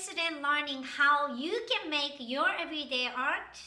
interested in learning how you can make your everyday art?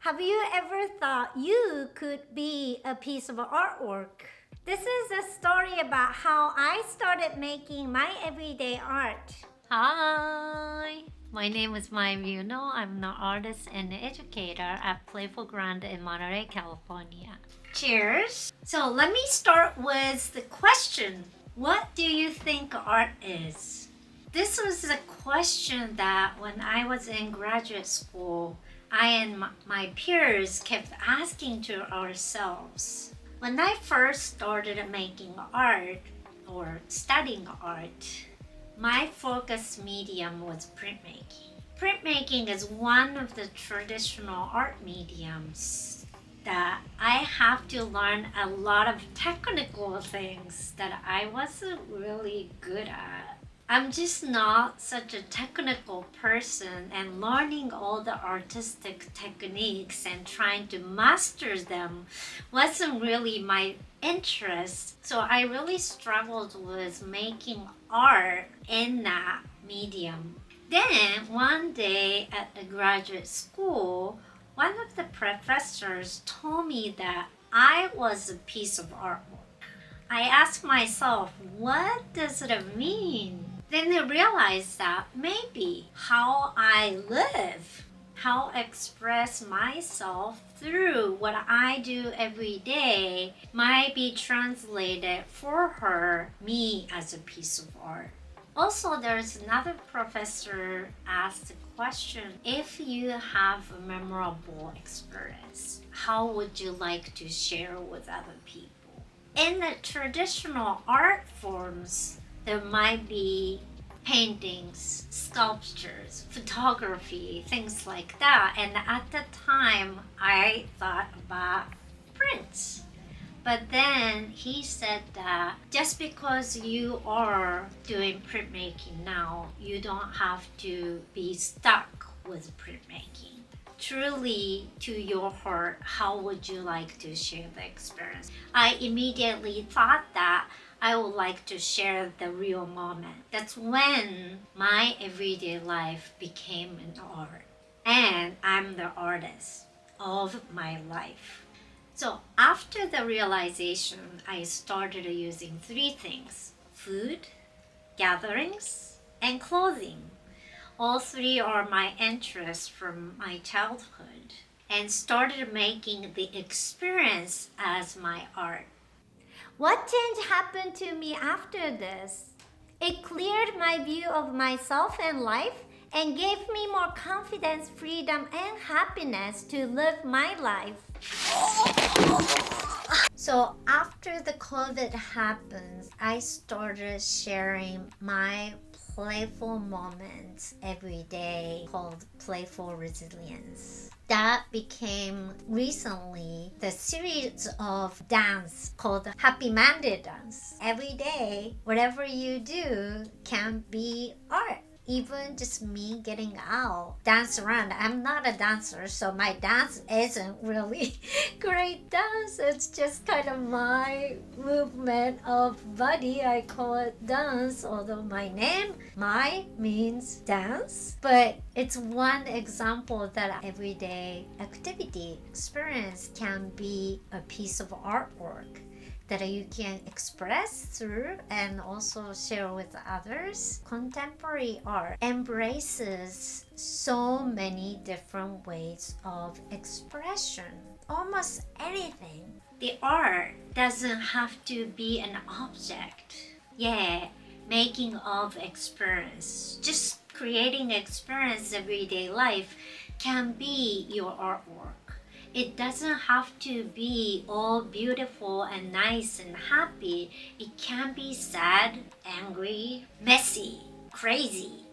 Have you ever thought you could be a piece of artwork? This is a story about how I started making my everyday art. Hi, my name is Ryuno. I'm an artist and educator at Playful Ground in Monterey, California. Cheers! So let me start with the question. What do you think art is? This was a question that when I was in graduate school, I and my peers kept asking to ourselves. When I first started making art or studying art, my focus medium was printmaking. Printmaking is one of the traditional art mediums that I have to learn a lot of technical things that I wasn't really good at. I'm just not such a technical person, and learning all the artistic techniques and trying to master them wasn't really my interest. So I really struggled with making art in that medium. Then one day at the graduate school, one of the professors told me that I was a piece of artwork. I asked myself, what does it mean? Then I realized that maybe how I live, how I express myself through what I do every day might be translated for her, me as a piece of art. Also, there's another professor asked the question, if you have a memorable experience, how would you like to share with other people? In the traditional art forms, there might be paintings, sculptures, photography, things like that. And at the time, I thought about prints. But then he said that just because you are doing printmaking now, you don't have to be stuck with printmaking. Truly, to your heart, how would you like to share the experience? I immediately thought that I would like to share the real moment. That's when my everyday life became an art. And I'm the artist of my life. So after the realization, I started using three things: food, gatherings, and clothing. All three are my interests from my childhood, and started making the experience as my art. What change happened to me after this? It cleared my view of myself and life and gave me more confidence, freedom, and happiness to live my life. So after the COVID happens, I started sharing my playful moments every day called Playful Resilience. That became recently the series of dance called Happy Monday Dance. Every day, whatever you do can be art. Even just me getting out, dance around. I'm not a dancer, so my dance isn't really great dance. It's just kind of my movement of body. I call it dance, although my name, my, means dance. But it's one example that everyday activity experience can be a piece of artwork that you can express through and also share with others. Contemporary art embraces so many different ways of expression, almost anything. The art doesn't have to be an object. Yeah, making of experience, just creating experience everyday life can be your artwork. It doesn't have to be all beautiful and nice and happy. It can be sad, angry, messy, crazy.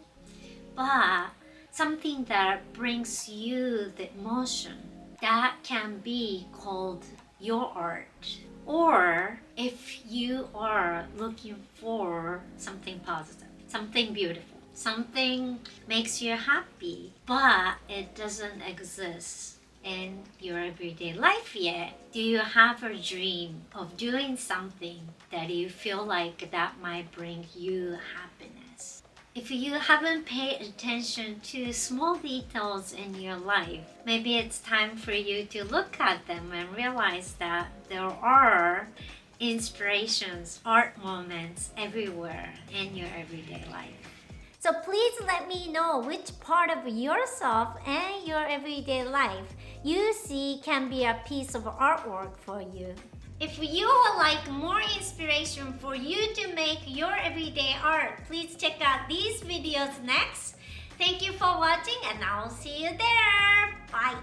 But something that brings you the emotion, that can be called your art. Or if you are looking for something positive, something beautiful, something makes you happy, but it doesn't exist in your everyday life yet, do you have a dream of doing something that you feel like that might bring you happiness? If you haven't paid attention to small details in your life, maybe it's time for you to look at them and realize that there are inspirations, art moments everywhere in your everyday life. So please let me know which part of yourself and your everyday life you see can be a piece of artwork for you. If you would like more inspiration for you to make your everyday art, please check out these videos next. Thank you for watching and I'll see you there. Bye.